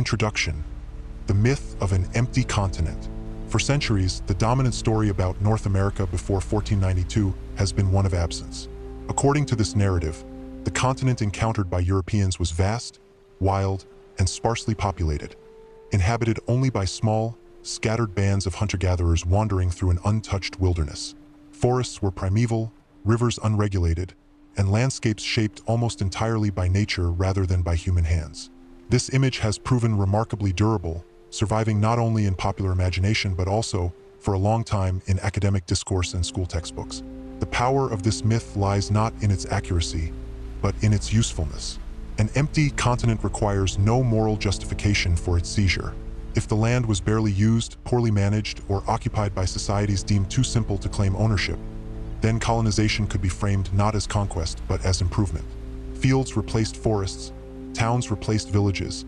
Introduction: the myth of an empty continent. For centuries, the dominant story about North America before 1492 has been one of absence. According to this narrative, the continent encountered by Europeans was vast, wild, and sparsely populated, inhabited only by small, scattered bands of hunter-gatherers wandering through an untouched wilderness. Forests were primeval, rivers unregulated, and landscapes shaped almost entirely by nature rather than by human hands. This image has proven remarkably durable, surviving not only in popular imagination but also, for a long time, in academic discourse and school textbooks. The power of this myth lies not in its accuracy, but in its usefulness. An empty continent requires no moral justification for its seizure. If the land was barely used, poorly managed, or occupied by societies deemed too simple to claim ownership, then colonization could be framed not as conquest but as improvement. Fields replaced forests, towns replaced villages,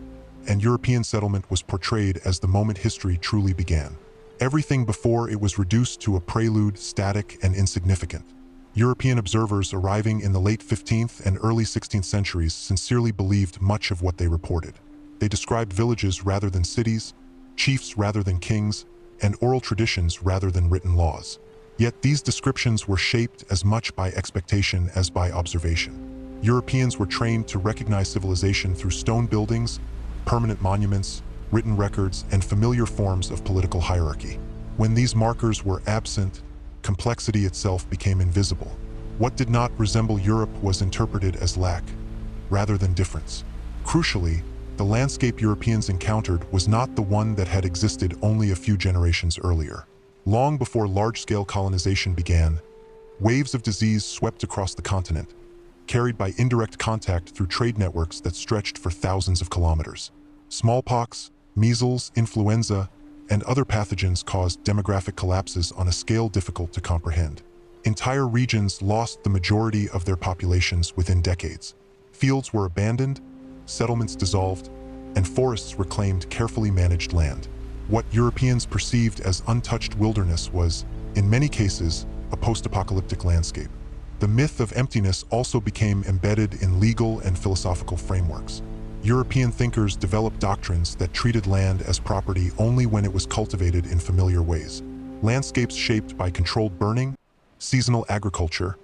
and European settlement was portrayed as the moment history truly began. Everything before it was reduced to a prelude, static and insignificant. European observers arriving in the late 15th and early 16th centuries sincerely believed much of what they reported. They described villages rather than cities, chiefs rather than kings, and oral traditions rather than written laws. Yet these descriptions were shaped as much by expectation as by observation. Europeans were trained to recognize civilization through stone buildings, permanent monuments, written records, and familiar forms of political hierarchy. When these markers were absent, complexity itself became invisible. What did not resemble Europe was interpreted as lack, rather than difference. Crucially, the landscape Europeans encountered was not the one that had existed only a few generations earlier. Long before large-scale colonization began, waves of disease swept across the continent, carried by indirect contact through trade networks that stretched for thousands of kilometers. Smallpox, measles, influenza, and other pathogens caused demographic collapses on a scale difficult to comprehend. Entire regions lost the majority of their populations within decades. Fields were abandoned, settlements dissolved, and forests reclaimed carefully managed land. What Europeans perceived as untouched wilderness was, in many cases, a post-apocalyptic landscape. The myth of emptiness also became embedded in legal and philosophical frameworks. European thinkers developed doctrines that treated land as property only when it was cultivated in familiar ways. Landscapes shaped by controlled burning, seasonal agriculture,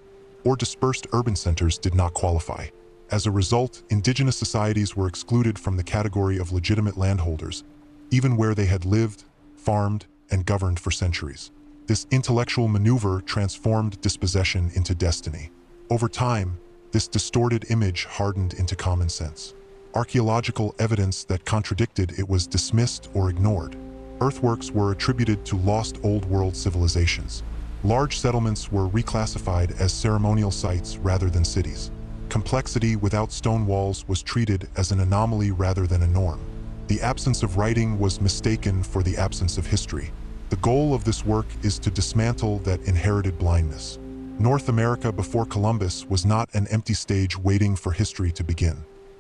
or dispersed urban centers did not qualify. As a result, indigenous societies were excluded from the category of legitimate landholders, even where they had lived, farmed, and governed for centuries. This intellectual maneuver transformed dispossession into destiny. Over time, this distorted image hardened into common sense. Archaeological evidence that contradicted it was dismissed or ignored. Earthworks were attributed to lost Old World civilizations. Large settlements were reclassified as ceremonial sites rather than cities. Complexity without stone walls was treated as an anomaly rather than a norm. The absence of writing was mistaken for the absence of history. The goal of this work is to dismantle that inherited blindness. North America before Columbus was not an empty stage waiting for history to begin.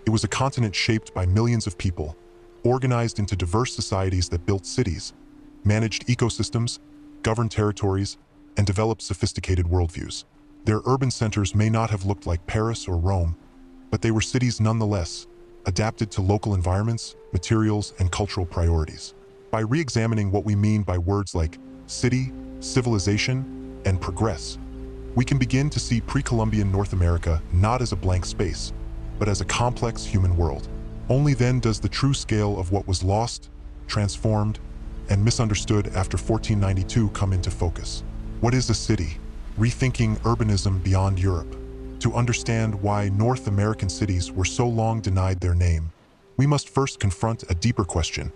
It was a continent shaped by millions of people, organized into diverse societies that built cities, managed ecosystems, governed territories, and developed sophisticated worldviews. Their urban centers may not have looked like Paris or Rome, but they were cities nonetheless, adapted to local environments, materials, and cultural priorities. By re-examining what we mean by words like city, civilization, and progress, we can begin to see pre-Columbian North America not as a blank space, but as a complex human world. Only then does the true scale of what was lost, transformed, and misunderstood after 1492 come into focus. What is a city? Rethinking urbanism beyond Europe. To understand why North American cities were so long denied their name, we must first confront a deeper question.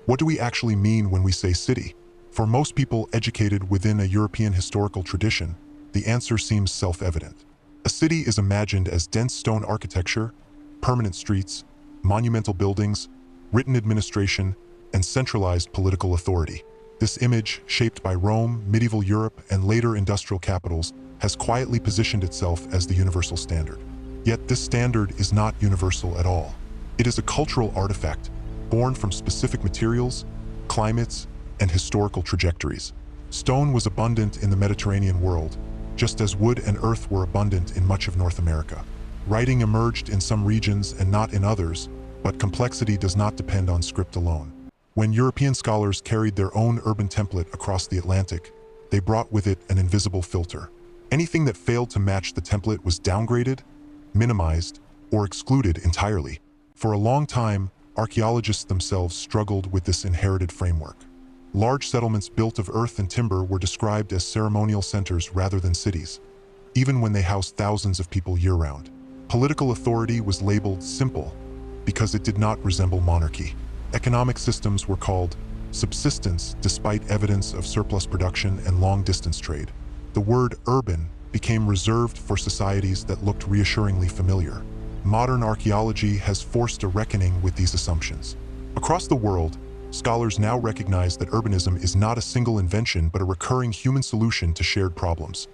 What do we actually mean when we say city? For most people educated within a European historical tradition, the answer seems self-evident. A city is imagined as dense stone architecture, permanent streets, monumental buildings, written administration, and centralized political authority. This image, shaped by Rome, medieval Europe, and later industrial capitals, has quietly positioned itself as the universal standard. Yet this standard is not universal at all. It is a cultural artifact, born from specific materials, climates, and historical trajectories. Stone was abundant in the Mediterranean world, just as wood and earth were abundant in much of North America. Writing emerged in some regions and not in others, But complexity does not depend on script alone. When European scholars carried their own urban template across the Atlantic, they brought with it an invisible filter. Anything that failed to match the template was downgraded, minimized, or excluded entirely. For a long time, archaeologists themselves struggled with this inherited framework. Large settlements built of earth and timber were described as ceremonial centers rather than cities, even when they housed thousands of people year-round. Political authority was labeled simple because it did not resemble monarchy. Economic systems were called subsistence despite evidence of surplus production and long-distance trade. The word urban became reserved for societies that looked reassuringly familiar. Modern archaeology has forced a reckoning with these assumptions. Across the world, scholars now recognize that urbanism is not a single invention but a recurring human solution to shared problems.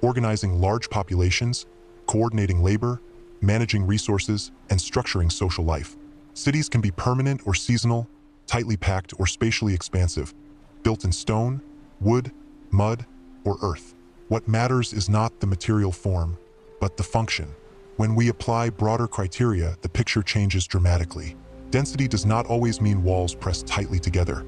Organizing large populations, coordinating labor, managing resources, and structuring social life. Cities can be permanent or seasonal, tightly packed or spatially expansive, built in stone, wood, mud, or earth. What matters is not the material form, but the function. When we apply broader criteria, the picture changes dramatically. Density does not always mean walls pressed tightly together.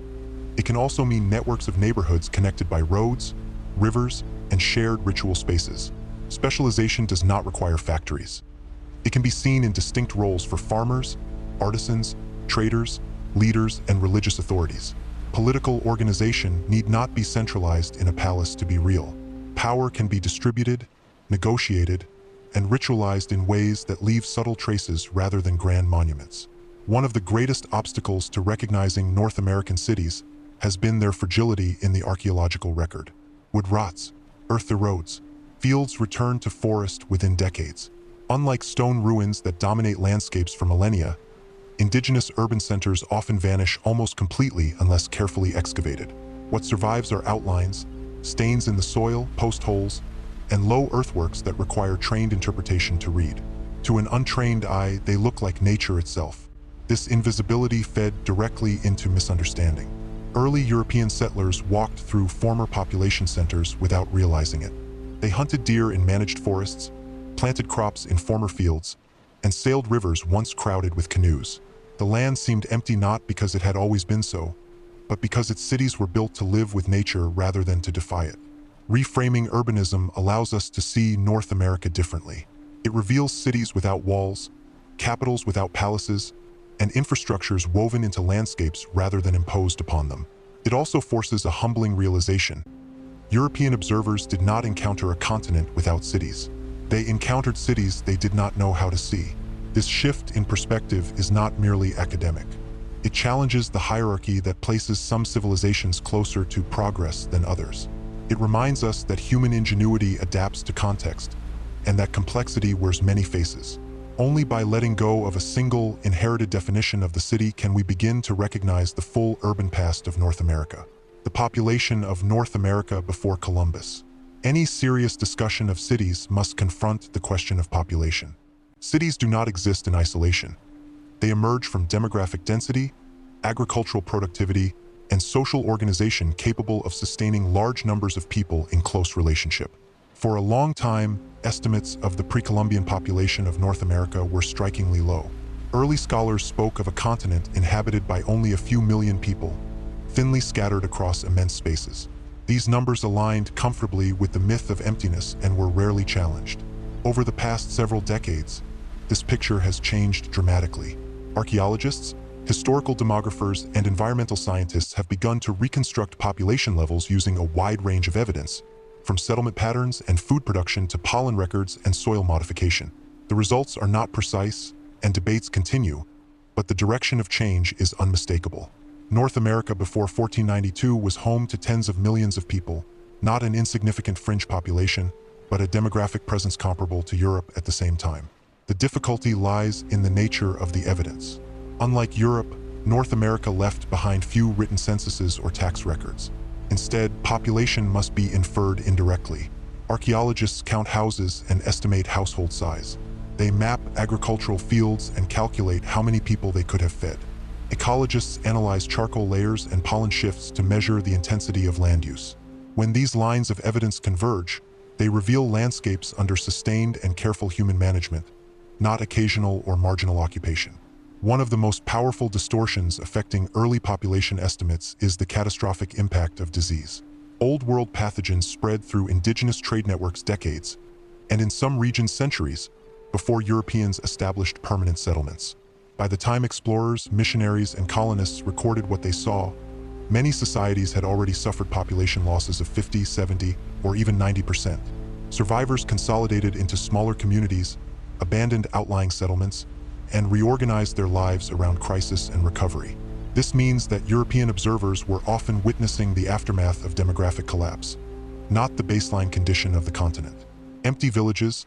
It can also mean networks of neighborhoods connected by roads, rivers, and shared ritual spaces. Specialization does not require factories. It can be seen in distinct roles for farmers, artisans, traders, leaders, and religious authorities. Political organization need not be centralized in a palace to be real. Power can be distributed, negotiated, and ritualized in ways that leave subtle traces rather than grand monuments. One of the greatest obstacles to recognizing North American cities has been their fragility in the archaeological record. Wood rots, earth erodes, fields return to forest within decades. Unlike stone ruins that dominate landscapes for millennia, indigenous urban centers often vanish almost completely unless carefully excavated. What survives are outlines, stains in the soil, post holes, and low earthworks that require trained interpretation to read. To an untrained eye, they look like nature itself. This invisibility fed directly into misunderstanding. Early European settlers walked through former population centers without realizing it. They hunted deer in managed forests, planted crops in former fields, and sailed rivers once crowded with canoes. The land seemed empty not because it had always been so, but because its cities were built to live with nature rather than to defy it. Reframing urbanism allows us to see North America differently. It reveals cities without walls, capitals without palaces, and infrastructures woven into landscapes rather than imposed upon them. It also forces a humbling realization. European observers did not encounter a continent without cities. They encountered cities they did not know how to see. This shift in perspective is not merely academic. It challenges the hierarchy that places some civilizations closer to progress than others. It reminds us that human ingenuity adapts to context, and that complexity wears many faces. Only by letting go of a single, inherited definition of the city can we begin to recognize the full urban past of North America. The population of North America before Columbus. Any serious discussion of cities must confront the question of population. Cities do not exist in isolation. They emerge from demographic density, agricultural productivity, and social organization capable of sustaining large numbers of people in close relationship. For a long time, estimates of the pre-Columbian population of North America were strikingly low. Early scholars spoke of a continent inhabited by only a few million people, thinly scattered across immense spaces. These numbers aligned comfortably with the myth of emptiness and were rarely challenged. Over the past several decades, this picture has changed dramatically. Archaeologists, historical demographers, and environmental scientists have begun to reconstruct population levels using a wide range of evidence, from settlement patterns and food production to pollen records and soil modification. The results are not precise, and debates continue, but the direction of change is unmistakable. North America before 1492 was home to tens of millions of people, not an insignificant fringe population, but a demographic presence comparable to Europe at the same time. The difficulty lies in the nature of the evidence. Unlike Europe, North America left behind few written censuses or tax records. Instead, population must be inferred indirectly. Archaeologists count houses and estimate household size. They map agricultural fields and calculate how many people they could have fed. Ecologists analyze charcoal layers and pollen shifts to measure the intensity of land use. When these lines of evidence converge, they reveal landscapes under sustained and careful human management, not occasional or marginal occupation. One of the most powerful distortions affecting early population estimates is the catastrophic impact of disease. Old World pathogens spread through indigenous trade networks decades, and in some regions centuries, before Europeans established permanent settlements. By the time explorers, missionaries, and colonists recorded what they saw, many societies had already suffered population losses of 50, 70, or even 90%. Survivors consolidated into smaller communities, abandoned outlying settlements, and reorganized their lives around crisis and recovery. This means that European observers were often witnessing the aftermath of demographic collapse, not the baseline condition of the continent. Empty villages,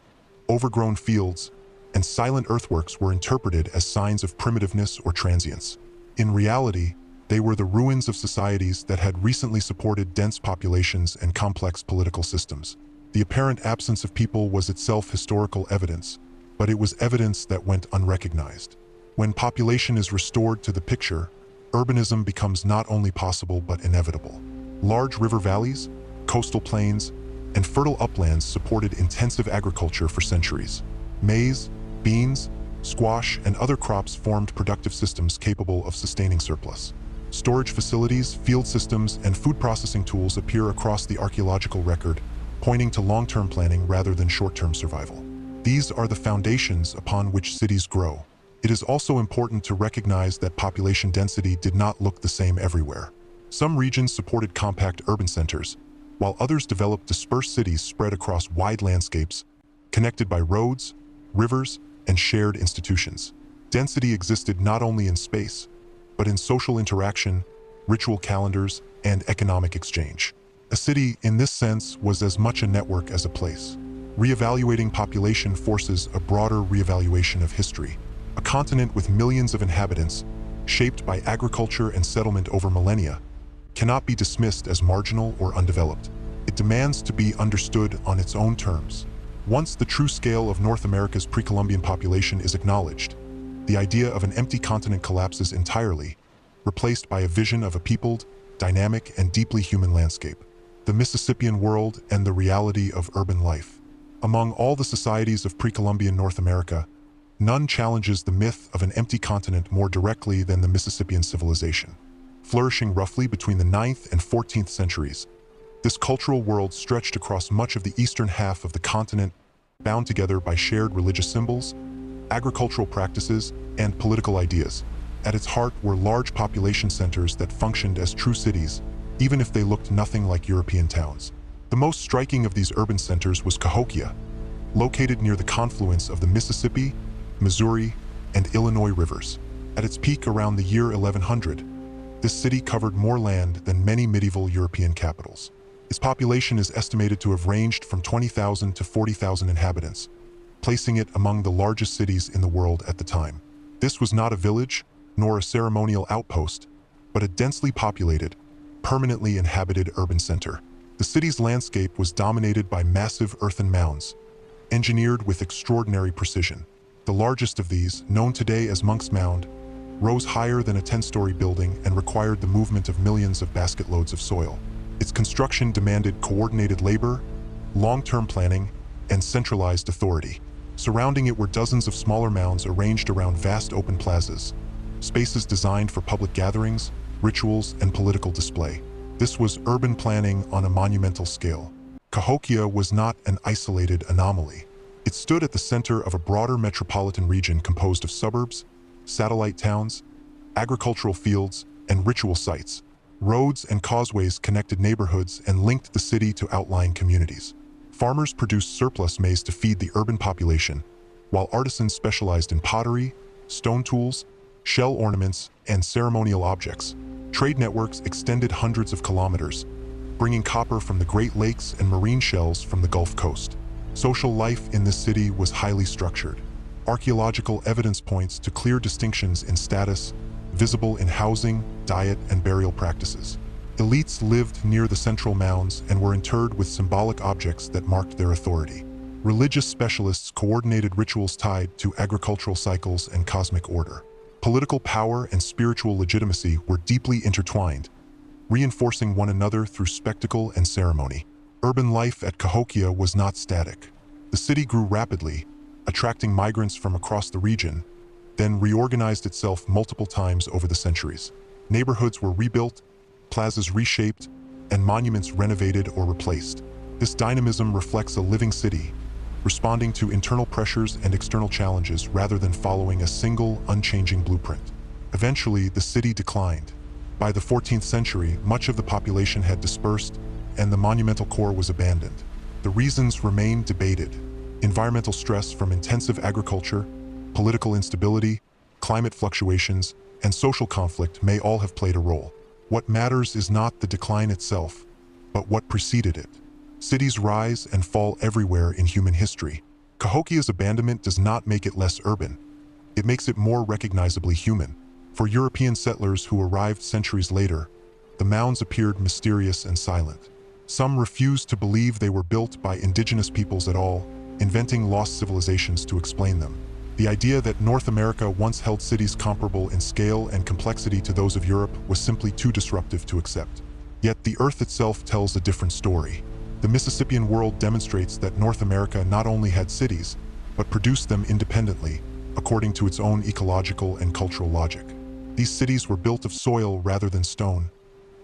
overgrown fields, and silent earthworks were interpreted as signs of primitiveness or transience. In reality, they were the ruins of societies that had recently supported dense populations and complex political systems. The apparent absence of people was itself historical evidence, but it was evidence that went unrecognized. When population is restored to the picture, urbanism becomes not only possible but inevitable. Large river valleys, coastal plains, and fertile uplands supported intensive agriculture for centuries. Maize, beans, squash, and other crops formed productive systems capable of sustaining surplus. Storage facilities, field systems, and food processing tools appear across the archaeological record, pointing to long-term planning rather than short-term survival. These are the foundations upon which cities grow. It is also important to recognize that population density did not look the same everywhere. Some regions supported compact urban centers, while others developed dispersed cities spread across wide landscapes, connected by roads, rivers, and shared institutions. Density existed not only in space, but in social interaction, ritual calendars, and economic exchange. A city, in this sense, was as much a network as a place. Reevaluating population forces a broader reevaluation of history. A continent with millions of inhabitants, shaped by agriculture and settlement over millennia, cannot be dismissed as marginal or undeveloped. It demands to be understood on its own terms. Once the true scale of North America's pre-Columbian population is acknowledged, the idea of an empty continent collapses entirely, replaced by a vision of a peopled, dynamic, and deeply human landscape. The Mississippian world and the reality of urban life. Among all the societies of pre-Columbian North America, none challenges the myth of an empty continent more directly than the Mississippian civilization. Flourishing roughly between the 9th and 14th centuries, this cultural world stretched across much of the eastern half of the continent, bound together by shared religious symbols, agricultural practices, and political ideas. At its heart were large population centers that functioned as true cities, even if they looked nothing like European towns. The most striking of these urban centers was Cahokia, located near the confluence of the Mississippi, Missouri, and Illinois rivers. At its peak around the year 1100, this city covered more land than many medieval European capitals. Its population is estimated to have ranged from 20,000 to 40,000 inhabitants, placing it among the largest cities in the world at the time. This was not a village, nor a ceremonial outpost, but a densely populated, permanently inhabited urban center. The city's landscape was dominated by massive earthen mounds, engineered with extraordinary precision. The largest of these, known today as Monk's Mound, rose higher than a 10-story building and required the movement of millions of basket loads of soil. Its construction demanded coordinated labor, long-term planning, and centralized authority. Surrounding it were dozens of smaller mounds arranged around vast open plazas, spaces designed for public gatherings, rituals, and political display. This was urban planning on a monumental scale. Cahokia was not an isolated anomaly. It stood at the center of a broader metropolitan region composed of suburbs, satellite towns, agricultural fields, and ritual sites. Roads and causeways connected neighborhoods and linked the city to outlying communities. Farmers produced surplus maize to feed the urban population, while artisans specialized in pottery, stone tools, shell ornaments, and ceremonial objects. Trade networks extended hundreds of kilometers, bringing copper from the Great Lakes and marine shells from the Gulf Coast. Social life in this city was highly structured. Archaeological evidence points to clear distinctions in status, visible in housing, diet, and burial practices. Elites lived near the central mounds and were interred with symbolic objects that marked their authority. Religious specialists coordinated rituals tied to agricultural cycles and cosmic order. Political power and spiritual legitimacy were deeply intertwined, reinforcing one another through spectacle and ceremony. Urban life at Cahokia was not static. The city grew rapidly, attracting migrants from across the region, then reorganized itself multiple times over the centuries. Neighborhoods were rebuilt, plazas reshaped, and monuments renovated or replaced. This dynamism reflects a living city, responding to internal pressures and external challenges rather than following a single, unchanging blueprint. Eventually, the city declined. By the 14th century, much of the population had dispersed, and the monumental core was abandoned. The reasons remain debated. Environmental stress from intensive agriculture, political instability, climate fluctuations, and social conflict may all have played a role. What matters is not the decline itself, but what preceded it. Cities rise and fall everywhere in human history. Cahokia's abandonment does not make it less urban. It makes it more recognizably human. For European settlers who arrived centuries later, the mounds appeared mysterious and silent. Some refused to believe they were built by indigenous peoples at all, inventing lost civilizations to explain them. The idea that North America once held cities comparable in scale and complexity to those of Europe was simply too disruptive to accept. Yet the Earth itself tells a different story. The Mississippian world demonstrates that North America not only had cities, but produced them independently, according to its own ecological and cultural logic. These cities were built of soil rather than stone,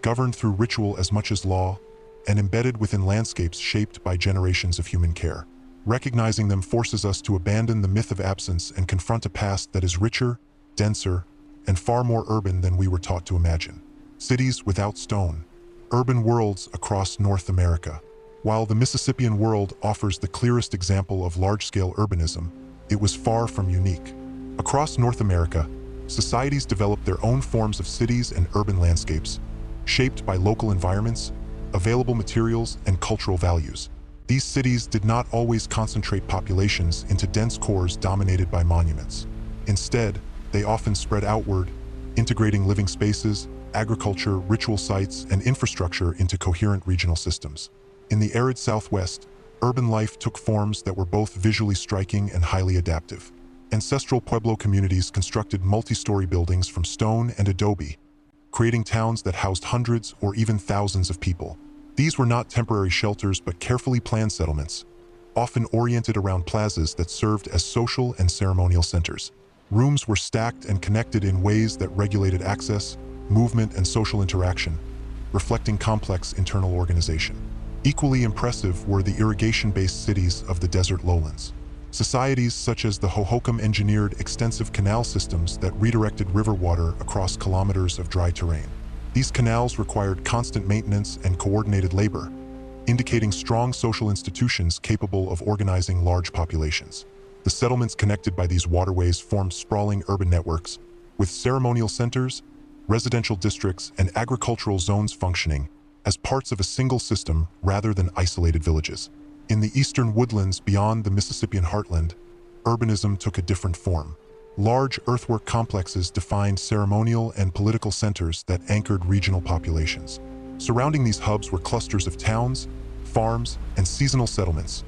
governed through ritual as much as law, and embedded within landscapes shaped by generations of human care. Recognizing them forces us to abandon the myth of absence and confront a past that is richer, denser, and far more urban than we were taught to imagine. Cities without stone. Urban worlds across North America. While the Mississippian world offers the clearest example of large-scale urbanism, it was far from unique. Across North America, societies developed their own forms of cities and urban landscapes, shaped by local environments, available materials, and cultural values. These cities did not always concentrate populations into dense cores dominated by monuments. Instead, they often spread outward, integrating living spaces, agriculture, ritual sites, and infrastructure into coherent regional systems. In the arid Southwest, urban life took forms that were both visually striking and highly adaptive. Ancestral Pueblo communities constructed multi-story buildings from stone and adobe, creating towns that housed hundreds or even thousands of people. These were not temporary shelters but carefully planned settlements, often oriented around plazas that served as social and ceremonial centers. Rooms were stacked and connected in ways that regulated access, movement, and social interaction, reflecting complex internal organization. Equally impressive were the irrigation-based cities of the desert lowlands. Societies such as the Hohokam engineered extensive canal systems that redirected river water across kilometers of dry terrain. These canals required constant maintenance and coordinated labor, indicating strong social institutions capable of organizing large populations. The settlements connected by these waterways formed sprawling urban networks, with ceremonial centers, residential districts, and agricultural zones functioning as parts of a single system rather than isolated villages. In the eastern woodlands beyond the Mississippian heartland, urbanism took a different form. Large earthwork complexes defined ceremonial and political centers that anchored regional populations. Surrounding these hubs were clusters of towns, farms, and seasonal settlements,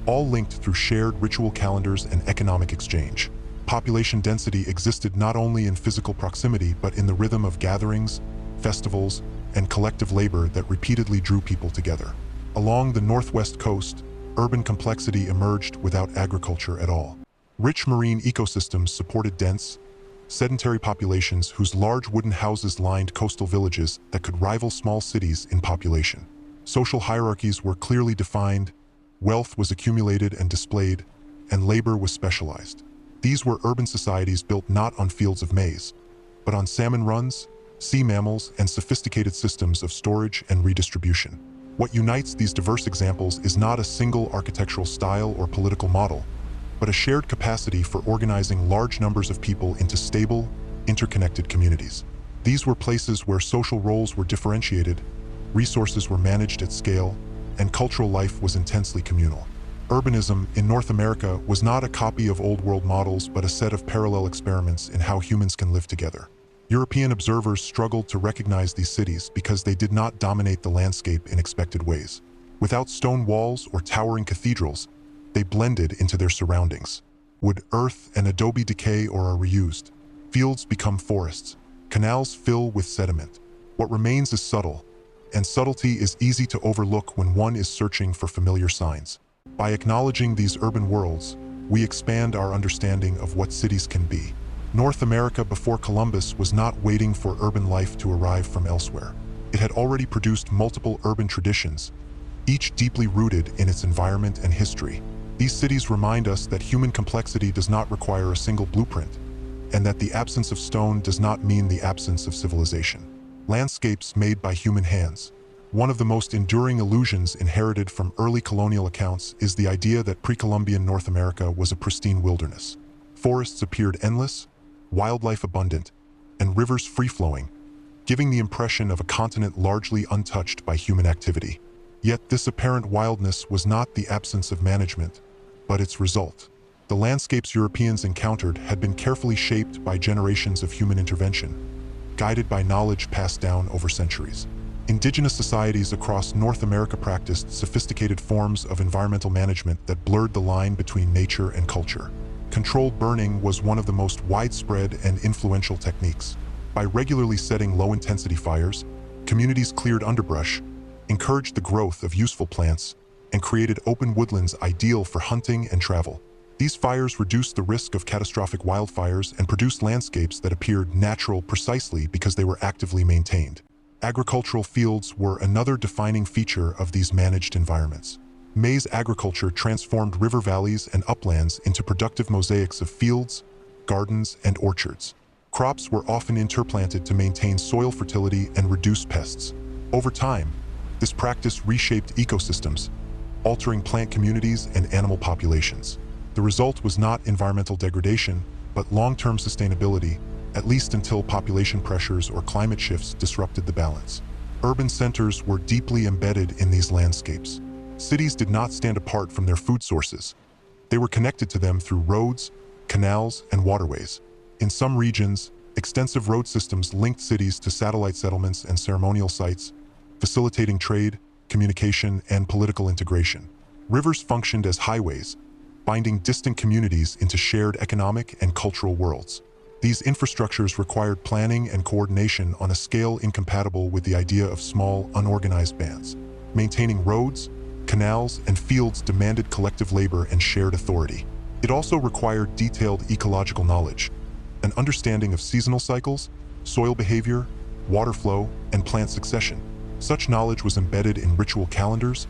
all linked through shared ritual calendars and economic exchange. Population density existed not only in physical proximity but in the rhythm of gatherings, festivals, and collective labor that repeatedly drew people together. Along the northwest coast, urban complexity emerged without agriculture at all. Rich marine ecosystems supported dense, sedentary populations whose large wooden houses lined coastal villages that could rival small cities in population. Social hierarchies were clearly defined, wealth was accumulated and displayed, and labor was specialized. These were urban societies built not on fields of maize, but on salmon runs, sea mammals, and sophisticated systems of storage and redistribution. What unites these diverse examples is not a single architectural style or political model, but a shared capacity for organizing large numbers of people into stable, interconnected communities. These were places where social roles were differentiated, resources were managed at scale, and cultural life was intensely communal. Urbanism in North America was not a copy of old world models but a set of parallel experiments in how humans can live together. European observers struggled to recognize these cities because they did not dominate the landscape in expected ways. Without stone walls or towering cathedrals, they blended into their surroundings. Wood, earth, and adobe decay or are reused. Fields become forests. Canals fill with sediment. What remains is subtle, and subtlety is easy to overlook when one is searching for familiar signs. By acknowledging these urban worlds, we expand our understanding of what cities can be. North America before Columbus was not waiting for urban life to arrive from elsewhere. It had already produced multiple urban traditions, each deeply rooted in its environment and history. These cities remind us that human complexity does not require a single blueprint, and that the absence of stone does not mean the absence of civilization. Landscapes made by human hands. One of the most enduring illusions inherited from early colonial accounts is the idea that pre-Columbian North America was a pristine wilderness. Forests appeared endless, wildlife abundant, and rivers free-flowing, giving the impression of a continent largely untouched by human activity. Yet this apparent wildness was not the absence of management, but its result. The landscapes Europeans encountered had been carefully shaped by generations of human intervention, guided by knowledge passed down over centuries. Indigenous societies across North America practiced sophisticated forms of environmental management that blurred the line between nature and culture. Controlled burning was one of the most widespread and influential techniques. By regularly setting low-intensity fires, communities cleared underbrush, encouraged the growth of useful plants, and created open woodlands ideal for hunting and travel. These fires reduced the risk of catastrophic wildfires and produced landscapes that appeared natural precisely because they were actively maintained. Agricultural fields were another defining feature of these managed environments. Maize agriculture transformed river valleys and uplands into productive mosaics of fields, gardens, and orchards. Crops were often interplanted to maintain soil fertility and reduce pests. Over time, this practice reshaped ecosystems, altering plant communities and animal populations. The result was not environmental degradation, but long-term sustainability, at least until population pressures or climate shifts disrupted the balance. Urban centers were deeply embedded in these landscapes. Cities did not stand apart from their food sources. They were connected to them through roads, canals, and waterways. In some regions, extensive road systems linked cities to satellite settlements and ceremonial sites, facilitating trade, communication, and political integration. Rivers functioned as highways, binding distant communities into shared economic and cultural worlds. These infrastructures required planning and coordination on a scale incompatible with the idea of small, unorganized bands. Maintaining roads, canals, and fields demanded collective labor and shared authority. It also required detailed ecological knowledge, an understanding of seasonal cycles, soil behavior, water flow, and plant succession. Such knowledge was embedded in ritual calendars,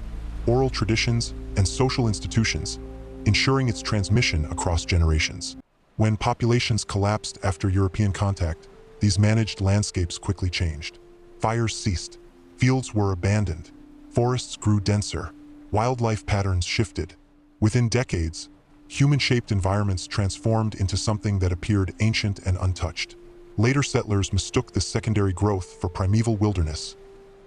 oral traditions, and social institutions, ensuring its transmission across generations. When populations collapsed after European contact, these managed landscapes quickly changed. Fires ceased, fields were abandoned, forests grew denser, wildlife patterns shifted. Within decades, human-shaped environments transformed into something that appeared ancient and untouched. Later settlers mistook this secondary growth for primeval wilderness,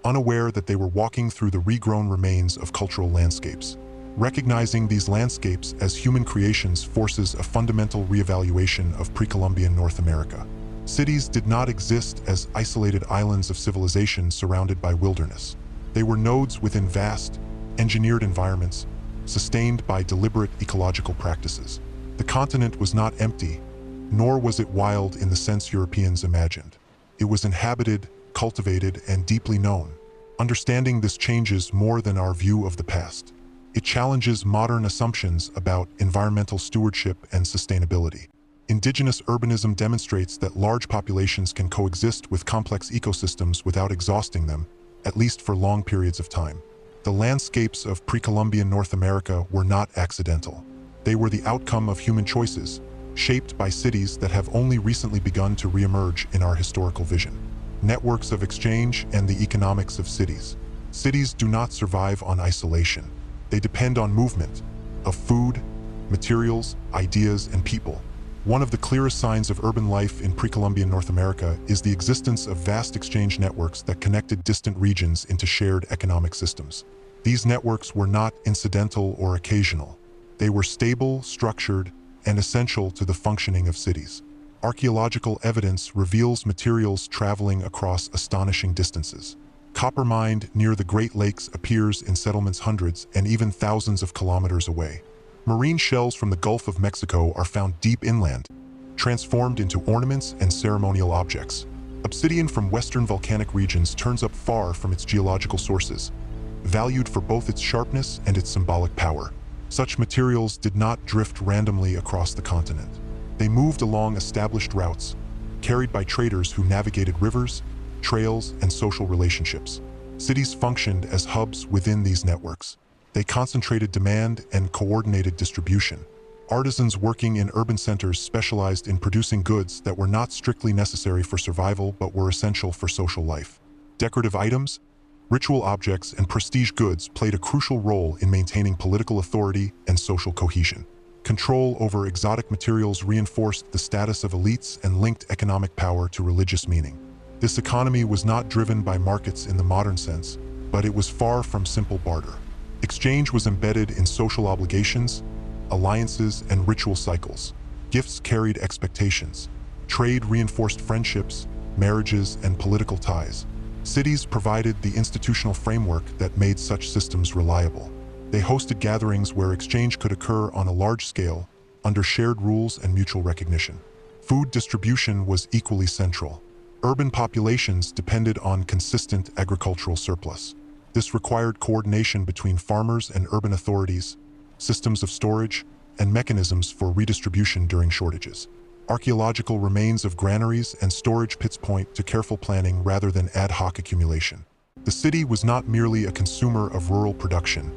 unaware that they were walking through the regrown remains of cultural landscapes. Recognizing these landscapes as human creations forces a fundamental reevaluation of pre-Columbian North America. Cities did not exist as isolated islands of civilization surrounded by wilderness. They were nodes within vast, engineered environments, sustained by deliberate ecological practices. The continent was not empty, nor was it wild in the sense Europeans imagined. It was inhabited, cultivated, and deeply known. Understanding this changes more than our view of the past. It challenges modern assumptions about environmental stewardship and sustainability. Indigenous urbanism demonstrates that large populations can coexist with complex ecosystems without exhausting them, at least for long periods of time. The landscapes of pre-Columbian North America were not accidental. They were the outcome of human choices, shaped by cities that have only recently begun to re-emerge in our historical vision. Networks of exchange and the economics of cities. Cities do not survive on isolation. They depend on movement of food, materials, ideas, and people. One of the clearest signs of urban life in pre-Columbian North America is the existence of vast exchange networks that connected distant regions into shared economic systems. These networks were not incidental or occasional. They were stable, structured, and essential to the functioning of cities. Archaeological evidence reveals materials traveling across astonishing distances. Copper mined near the Great Lakes appears in settlements hundreds and even thousands of kilometers away. Marine shells from the Gulf of Mexico are found deep inland, transformed into ornaments and ceremonial objects. Obsidian from western volcanic regions turns up far from its geological sources, valued for both its sharpness and its symbolic power. Such materials did not drift randomly across the continent. They moved along established routes, carried by traders who navigated rivers, trails, and social relationships. Cities functioned as hubs within these networks. They concentrated demand and coordinated distribution. Artisans working in urban centers specialized in producing goods that were not strictly necessary for survival but were essential for social life. Decorative items, ritual objects, and prestige goods played a crucial role in maintaining political authority and social cohesion. Control over exotic materials reinforced the status of elites and linked economic power to religious meaning. This economy was not driven by markets in the modern sense, but it was far from simple barter. Exchange was embedded in social obligations, alliances, and ritual cycles. Gifts carried expectations. Trade reinforced friendships, marriages, and political ties. Cities provided the institutional framework that made such systems reliable. They hosted gatherings where exchange could occur on a large scale, under shared rules and mutual recognition. Food distribution was equally central. Urban populations depended on consistent agricultural surplus. This required coordination between farmers and urban authorities, systems of storage, and mechanisms for redistribution during shortages. Archaeological remains of granaries and storage pits point to careful planning rather than ad hoc accumulation. The city was not merely a consumer of rural production,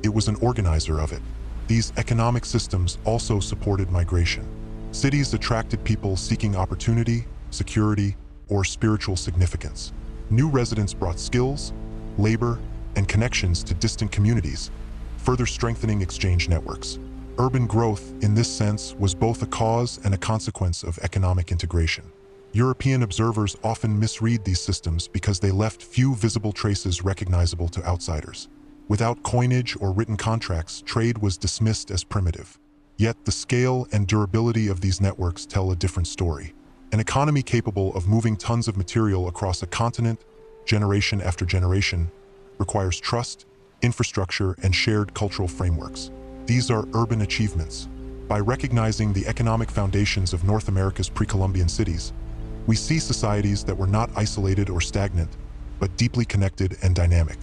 it was an organizer of it. These economic systems also supported migration. Cities attracted people seeking opportunity, security, or spiritual significance. New residents brought skills, labor, and connections to distant communities, further strengthening exchange networks. Urban growth, in this sense, was both a cause and a consequence of economic integration. European observers often misread these systems because they left few visible traces recognizable to outsiders. Without coinage or written contracts, trade was dismissed as primitive. Yet the scale and durability of these networks tell a different story. An economy capable of moving tons of material across a continent, generation after generation, requires trust, infrastructure, and shared cultural frameworks. These are urban achievements. By recognizing the economic foundations of North America's pre-Columbian cities, we see societies that were not isolated or stagnant, but deeply connected and dynamic.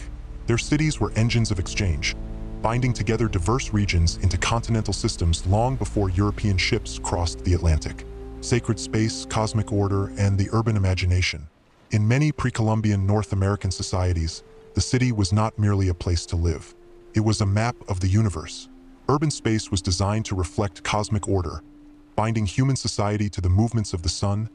Their cities were engines of exchange, binding together diverse regions into continental systems long before European ships crossed the Atlantic. Sacred space, cosmic order, and the urban imagination. In many pre-Columbian North American societies, the city was not merely a place to live. It was a map of the universe. Urban space was designed to reflect cosmic order, binding human society to the movements of the sun,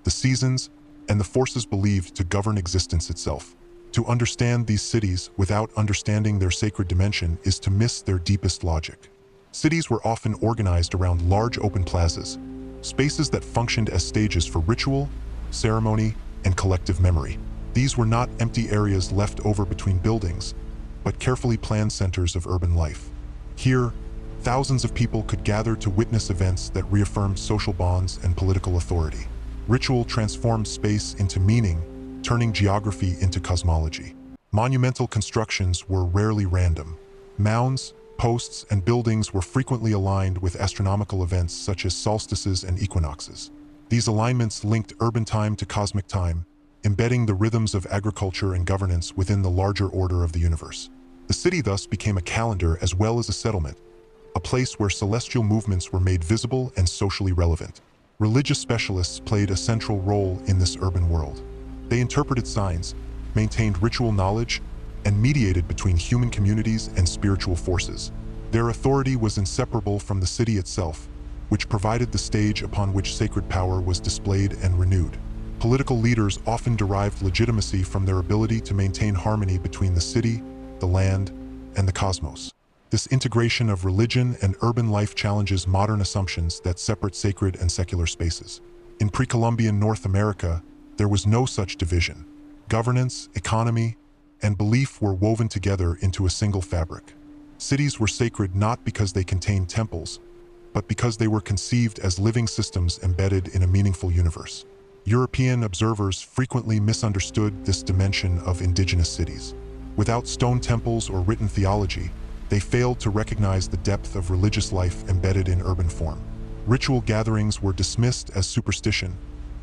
the seasons, and the forces believed to govern existence itself. To understand these cities without understanding their sacred dimension is to miss their deepest logic. Cities were often organized around large open plazas, spaces that functioned as stages for ritual, ceremony, and collective memory. These were not empty areas left over between buildings, but carefully planned centers of urban life. Here, thousands of people could gather to witness events that reaffirmed social bonds and political authority. Ritual transformed space into meaning, turning geography into cosmology. Monumental constructions were rarely random. Mounds, posts, and buildings were frequently aligned with astronomical events such as solstices and equinoxes. These alignments linked urban time to cosmic time, embedding the rhythms of agriculture and governance within the larger order of the universe. The city thus became a calendar as well as a settlement, a place where celestial movements were made visible and socially relevant. Religious specialists played a central role in this urban world. They interpreted signs, maintained ritual knowledge, and mediated between human communities and spiritual forces. Their authority was inseparable from the city itself, which provided the stage upon which sacred power was displayed and renewed. Political leaders often derived legitimacy from their ability to maintain harmony between the city, the land, and the cosmos. This integration of religion and urban life challenges modern assumptions that separate sacred and secular spaces. In pre-Columbian North America, there was no such division. Governance, economy, and belief were woven together into a single fabric. Cities were sacred not because they contained temples, but because they were conceived as living systems embedded in a meaningful universe. European observers frequently misunderstood this dimension of indigenous cities. Without stone temples or written theology, they failed to recognize the depth of religious life embedded in urban form. Ritual gatherings were dismissed as superstition,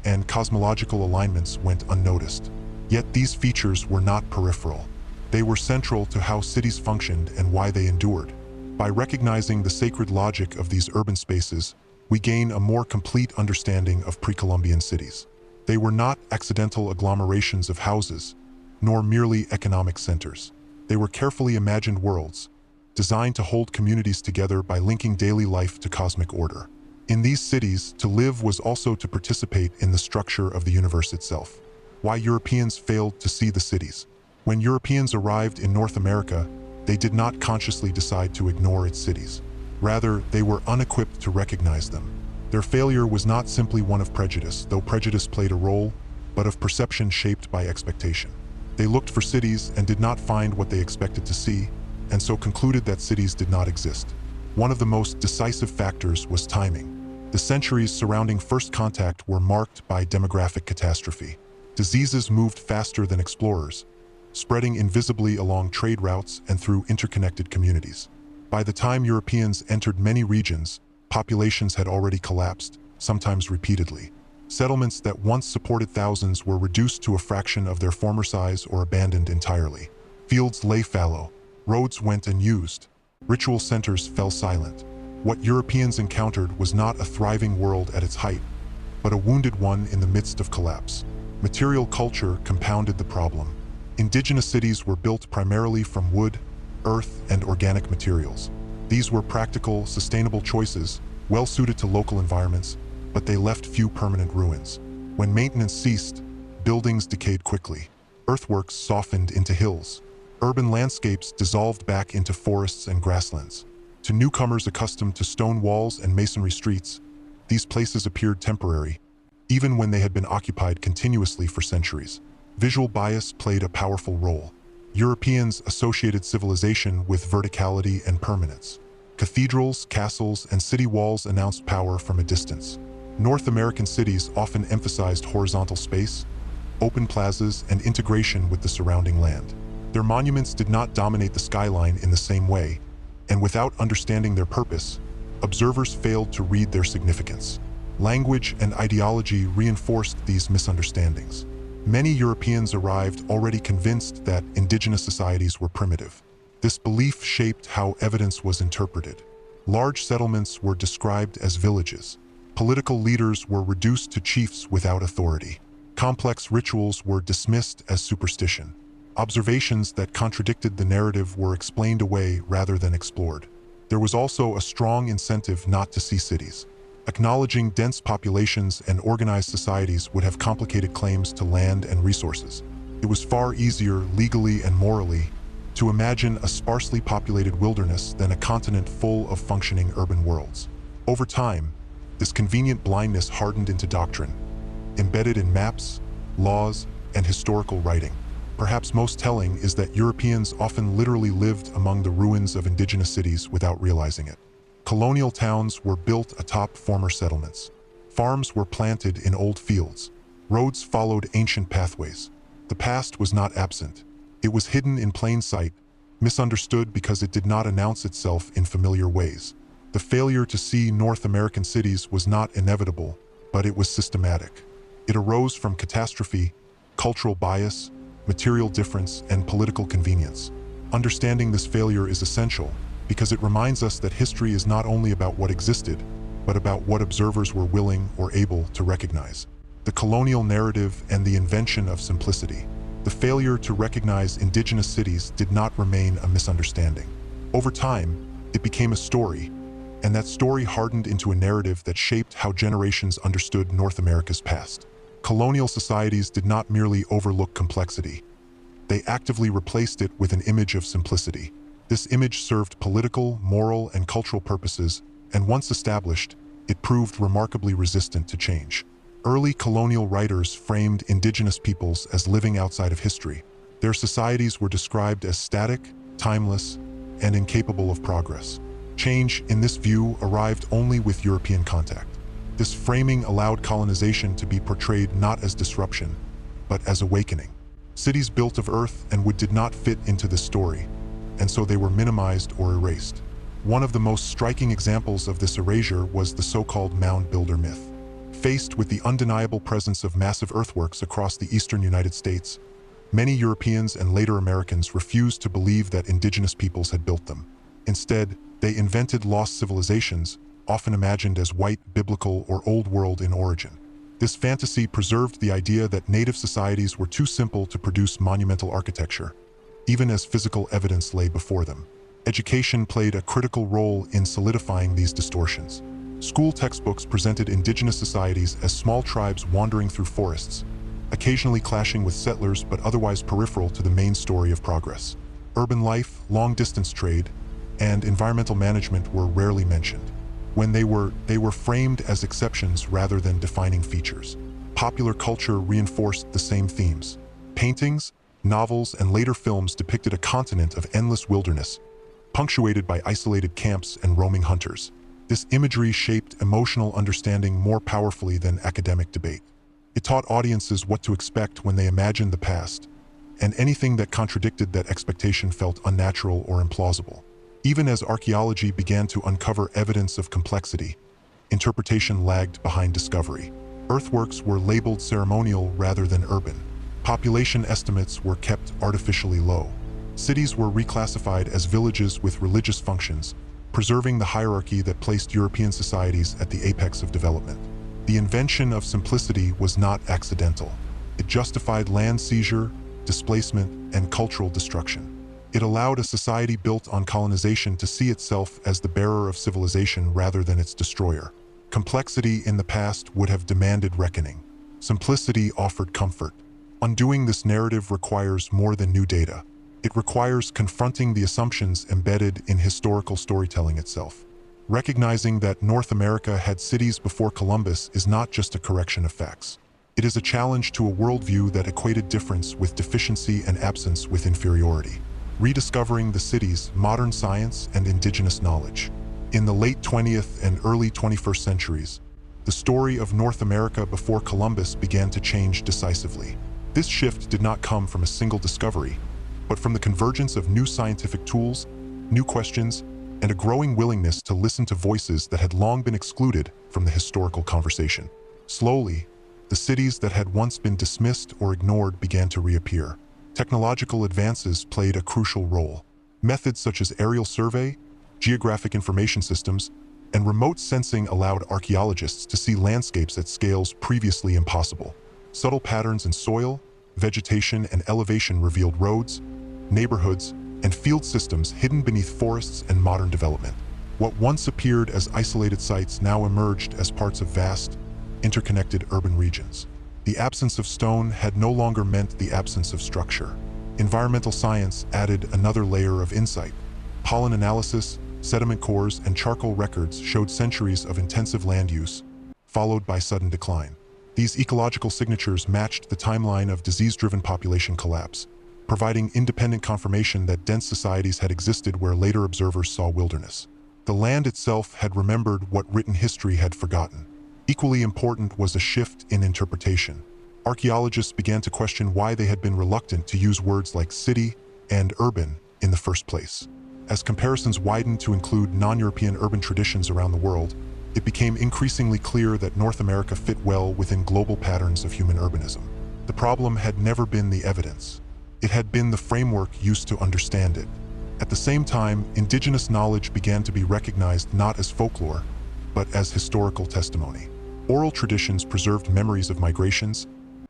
and cosmological alignments went unnoticed. Yet these features were not peripheral. They were central to how cities functioned and why they endured. By recognizing the sacred logic of these urban spaces, we gain a more complete understanding of pre-Columbian cities. They were not accidental agglomerations of houses, nor merely economic centers. They were carefully imagined worlds, designed to hold communities together by linking daily life to cosmic order. In these cities, to live was also to participate in the structure of the universe itself. Why Europeans failed to see the cities. When Europeans arrived in North America, they did not consciously decide to ignore its cities. Rather, they were unequipped to recognize them. Their failure was not simply one of prejudice, though prejudice played a role, but of perception shaped by expectation. They looked for cities and did not find what they expected to see, and so concluded that cities did not exist. One of the most decisive factors was timing. The centuries surrounding first contact were marked by demographic catastrophe. Diseases moved faster than explorers, spreading invisibly along trade routes and through interconnected communities. By the time Europeans entered many regions, populations had already collapsed, sometimes repeatedly. Settlements that once supported thousands were reduced to a fraction of their former size or abandoned entirely. Fields lay fallow, roads went unused, ritual centers fell silent. What Europeans encountered was not a thriving world at its height, but a wounded one in the midst of collapse. Material culture compounded the problem. Indigenous cities were built primarily from wood, earth, and organic materials. These were practical, sustainable choices, well suited to local environments, but they left few permanent ruins. When maintenance ceased, buildings decayed quickly. Earthworks softened into hills. Urban landscapes dissolved back into forests and grasslands. To newcomers accustomed to stone walls and masonry streets, these places appeared temporary, even when they had been occupied continuously for centuries. Visual bias played a powerful role. Europeans associated civilization with verticality and permanence. Cathedrals, castles, and city walls announced power from a distance. North American cities often emphasized horizontal space, open plazas, and integration with the surrounding land. Their monuments did not dominate the skyline in the same way, and without understanding their purpose, observers failed to read their significance. Language and ideology reinforced these misunderstandings. Many Europeans arrived already convinced that indigenous societies were primitive. This belief shaped how evidence was interpreted. Large settlements were described as villages. Political leaders were reduced to chiefs without authority. Complex rituals were dismissed as superstition. Observations that contradicted the narrative were explained away rather than explored. There was also a strong incentive not to see cities. Acknowledging dense populations and organized societies would have complicated claims to land and resources. It was far easier, legally and morally, to imagine a sparsely populated wilderness than a continent full of functioning urban worlds. Over time, this convenient blindness hardened into doctrine, embedded in maps, laws, and historical writing. Perhaps most telling is that Europeans often literally lived among the ruins of indigenous cities without realizing it. Colonial towns were built atop former settlements. Farms were planted in old fields. Roads followed ancient pathways. The past was not absent. It was hidden in plain sight, misunderstood because it did not announce itself in familiar ways. The failure to see North American cities was not inevitable, but it was systematic. It arose from catastrophe, cultural bias, material difference, and political convenience. Understanding this failure is essential, because it reminds us that history is not only about what existed, but about what observers were willing or able to recognize. The colonial narrative and the invention of simplicity. The failure to recognize indigenous cities did not remain a misunderstanding. Over time, it became a story, and that story hardened into a narrative that shaped how generations understood North America's past. Colonial societies did not merely overlook complexity. They actively replaced it with an image of simplicity. This image served political, moral, and cultural purposes, and once established, it proved remarkably resistant to change. Early colonial writers framed indigenous peoples as living outside of history. Their societies were described as static, timeless, and incapable of progress. Change, in this view, arrived only with European contact. This framing allowed colonization to be portrayed not as disruption, but as awakening. Cities built of earth and wood did not fit into this story, and so they were minimized or erased. One of the most striking examples of this erasure was the so-called mound builder myth. Faced with the undeniable presence of massive earthworks across the eastern United States, many Europeans and later Americans refused to believe that indigenous peoples had built them. Instead, they invented lost civilizations, often imagined as white, biblical, or old world in origin. This fantasy preserved the idea that native societies were too simple to produce monumental architecture, even as physical evidence lay before them. Education played a critical role in solidifying these distortions. School textbooks presented indigenous societies as small tribes wandering through forests, occasionally clashing with settlers but otherwise peripheral to the main story of progress. Urban life, long-distance trade, and environmental management were rarely mentioned. When they were framed as exceptions rather than defining features. Popular culture reinforced the same themes. Paintings, novels, and later films depicted a continent of endless wilderness, punctuated by isolated camps and roaming hunters. This imagery shaped emotional understanding more powerfully than academic debate. It taught audiences what to expect when they imagined the past, and anything that contradicted that expectation felt unnatural or implausible. Even as archaeology began to uncover evidence of complexity, interpretation lagged behind discovery. Earthworks were labeled ceremonial rather than urban. Population estimates were kept artificially low. Cities were reclassified as villages with religious functions, preserving the hierarchy that placed European societies at the apex of development. The invention of simplicity was not accidental. It justified land seizure, displacement, and cultural destruction. It allowed a society built on colonization to see itself as the bearer of civilization rather than its destroyer. Complexity in the past would have demanded reckoning. Simplicity offered comfort. Undoing this narrative requires more than new data. It requires confronting the assumptions embedded in historical storytelling itself. Recognizing that North America had cities before Columbus is not just a correction of facts. It is a challenge to a worldview that equated difference with deficiency and absence with inferiority. Rediscovering the cities, modern science, and indigenous knowledge. In the late 20th and early 21st centuries, the story of North America before Columbus began to change decisively. This shift did not come from a single discovery, but from the convergence of new scientific tools, new questions, and a growing willingness to listen to voices that had long been excluded from the historical conversation. Slowly, the cities that had once been dismissed or ignored began to reappear. Technological advances played a crucial role. Methods such as aerial survey, geographic information systems, and remote sensing allowed archaeologists to see landscapes at scales previously impossible. Subtle patterns in soil, vegetation, and elevation revealed roads, neighborhoods, and field systems hidden beneath forests and modern development. What once appeared as isolated sites now emerged as parts of vast, interconnected urban regions. The absence of stone had no longer meant the absence of structure. Environmental science added another layer of insight. Pollen analysis, sediment cores, and charcoal records showed centuries of intensive land use, followed by sudden decline. These ecological signatures matched the timeline of disease-driven population collapse, providing independent confirmation that dense societies had existed where later observers saw wilderness. The land itself had remembered what written history had forgotten. Equally important was a shift in interpretation. Archaeologists began to question why they had been reluctant to use words like city and urban in the first place. As comparisons widened to include non-European urban traditions around the world, it became increasingly clear that North America fit well within global patterns of human urbanism. The problem had never been the evidence. It had been the framework used to understand it. At the same time, indigenous knowledge began to be recognized not as folklore, but as historical testimony. Oral traditions preserved memories of migrations,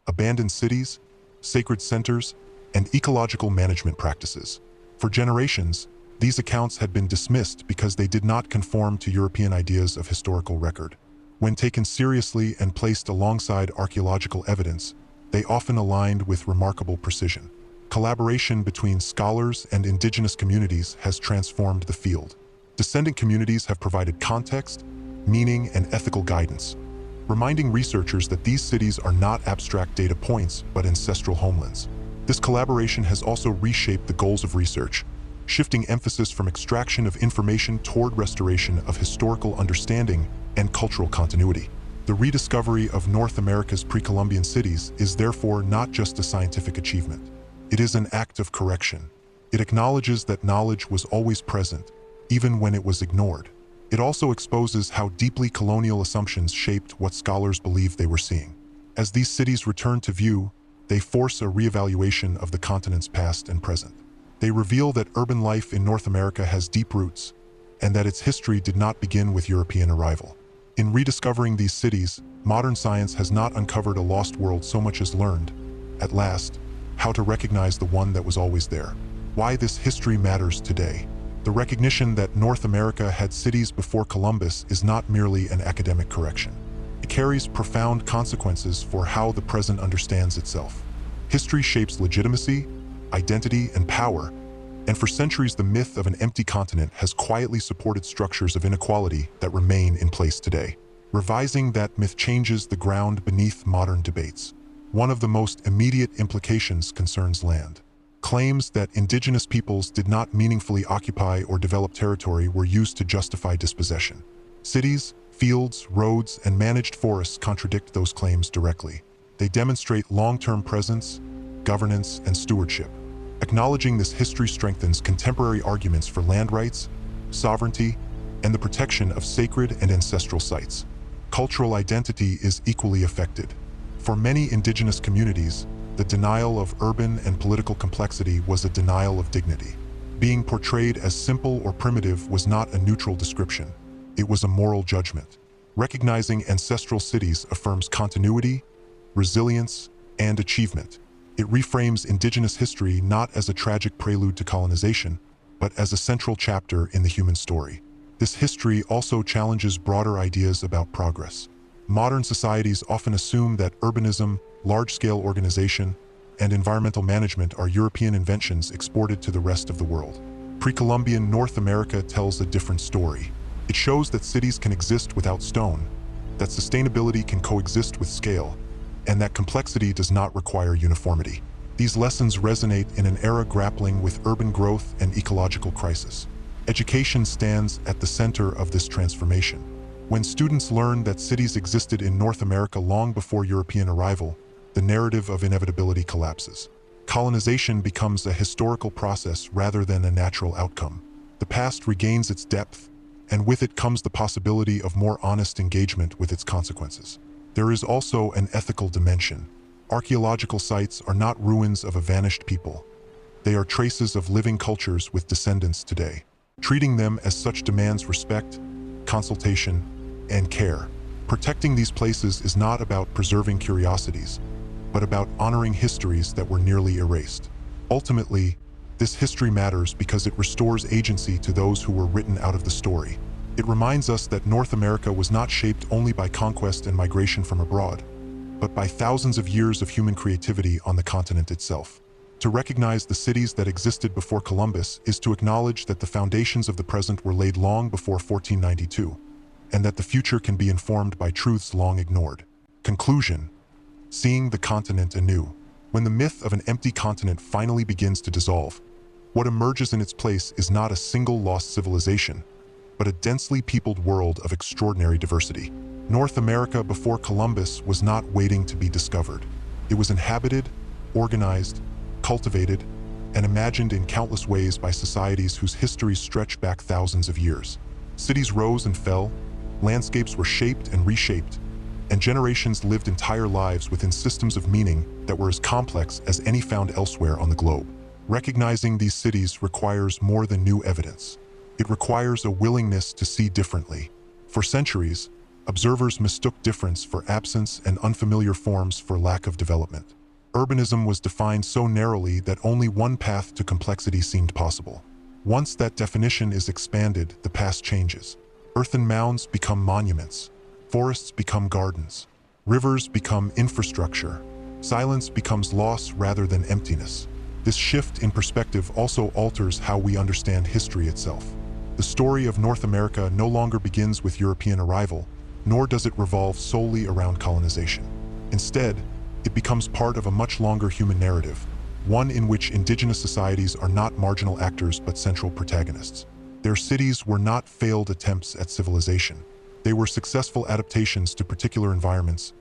abandoned cities, sacred centers, and ecological management practices. For generations, these accounts had been dismissed because they did not conform to European ideas of historical record. When taken seriously and placed alongside archaeological evidence, they often aligned with remarkable precision. Collaboration between scholars and indigenous communities has transformed the field. Descendant communities have provided context, meaning, and ethical guidance, reminding researchers that these cities are not abstract data points but ancestral homelands. This collaboration has also reshaped the goals of research, shifting emphasis from extraction of information toward restoration of historical understanding and cultural continuity. The rediscovery of North America's pre-Columbian cities is therefore not just a scientific achievement. It is an act of correction. It acknowledges that knowledge was always present, even when it was ignored. It also exposes how deeply colonial assumptions shaped what scholars believed they were seeing. As these cities return to view, they force a reevaluation of the continent's past and present. They reveal that urban life in North America has deep roots, and that its history did not begin with European arrival. In rediscovering these cities, modern science has not uncovered a lost world so much as learned, at last, how to recognize the one that was always there. Why this history matters today. The recognition that North America had cities before Columbus is not merely an academic correction. It carries profound consequences for how the present understands itself. History shapes legitimacy, identity, and power, and for centuries the myth of an empty continent has quietly supported structures of inequality that remain in place today. Revising that myth changes the ground beneath modern debates. One of the most immediate implications concerns land. Claims that indigenous peoples did not meaningfully occupy or develop territory were used to justify dispossession. Cities, fields, roads, and managed forests contradict those claims directly. They demonstrate long-term presence, governance, and stewardship. Acknowledging this history strengthens contemporary arguments for land rights, sovereignty, and the protection of sacred and ancestral sites. Cultural identity is equally affected. For many indigenous communities, the denial of urban and political complexity was a denial of dignity. Being portrayed as simple or primitive was not a neutral description. It was a moral judgment. Recognizing ancestral cities affirms continuity, resilience, and achievement. It reframes indigenous history not as a tragic prelude to colonization, but as a central chapter in the human story. This history also challenges broader ideas about progress. Modern societies often assume that urbanism, large-scale organization, and environmental management are European inventions exported to the rest of the world. Pre-Columbian North America tells a different story. It shows that cities can exist without stone, that sustainability can coexist with scale, and that complexity does not require uniformity. These lessons resonate in an era grappling with urban growth and ecological crisis. Education stands at the center of this transformation. When students learn that cities existed in North America long before European arrival, the narrative of inevitability collapses. Colonization becomes a historical process rather than a natural outcome. The past regains its depth, and with it comes the possibility of more honest engagement with its consequences. There is also an ethical dimension. Archaeological sites are not ruins of a vanished people. They are traces of living cultures with descendants today. Treating them as such demands respect, consultation, and care. Protecting these places is not about preserving curiosities, but about honoring histories that were nearly erased. Ultimately, this history matters because it restores agency to those who were written out of the story. It reminds us that North America was not shaped only by conquest and migration from abroad, but by thousands of years of human creativity on the continent itself. To recognize the cities that existed before Columbus is to acknowledge that the foundations of the present were laid long before 1492, and that the future can be informed by truths long ignored. Conclusion: seeing the continent anew. When the myth of an empty continent finally begins to dissolve, what emerges in its place is not a single lost civilization, but a densely peopled world of extraordinary diversity. North America before Columbus was not waiting to be discovered. It was inhabited, organized, cultivated, and imagined in countless ways by societies whose histories stretch back thousands of years. Cities rose and fell, landscapes were shaped and reshaped, and generations lived entire lives within systems of meaning that were as complex as any found elsewhere on the globe. Recognizing these cities requires more than new evidence. It requires a willingness to see differently. For centuries, observers mistook difference for absence and unfamiliar forms for lack of development. Urbanism was defined so narrowly that only one path to complexity seemed possible. Once that definition is expanded, the past changes. Earthen mounds become monuments. Forests become gardens. Rivers become infrastructure. Silence becomes loss rather than emptiness. This shift in perspective also alters how we understand history itself. The story of North America no longer begins with European arrival, nor does it revolve solely around colonization. Instead, it becomes part of a much longer human narrative, one in which indigenous societies are not marginal actors but central protagonists. Their cities were not failed attempts at civilization. They were successful adaptations to particular environments,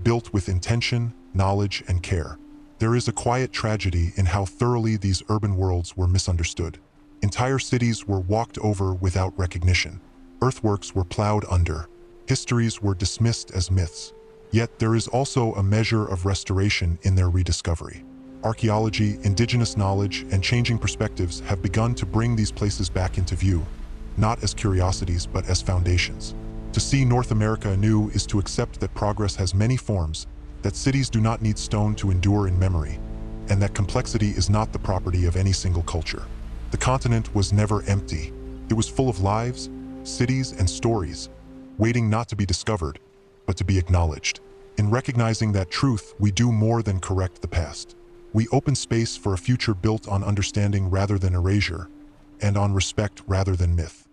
built with intention, knowledge, and care. There is a quiet tragedy in how thoroughly these urban worlds were misunderstood. Entire cities were walked over without recognition. Earthworks were plowed under. Histories were dismissed as myths. Yet there is also a measure of restoration in their rediscovery. Archaeology, indigenous knowledge, and changing perspectives have begun to bring these places back into view, not as curiosities but as foundations. To see North America anew is to accept that progress has many forms, that cities do not need stone to endure in memory, and that complexity is not the property of any single culture. The continent was never empty. It was full of lives, cities, and stories, waiting not to be discovered, but to be acknowledged. In recognizing that truth, we do more than correct the past. We open space for a future built on understanding rather than erasure, and on respect rather than myth.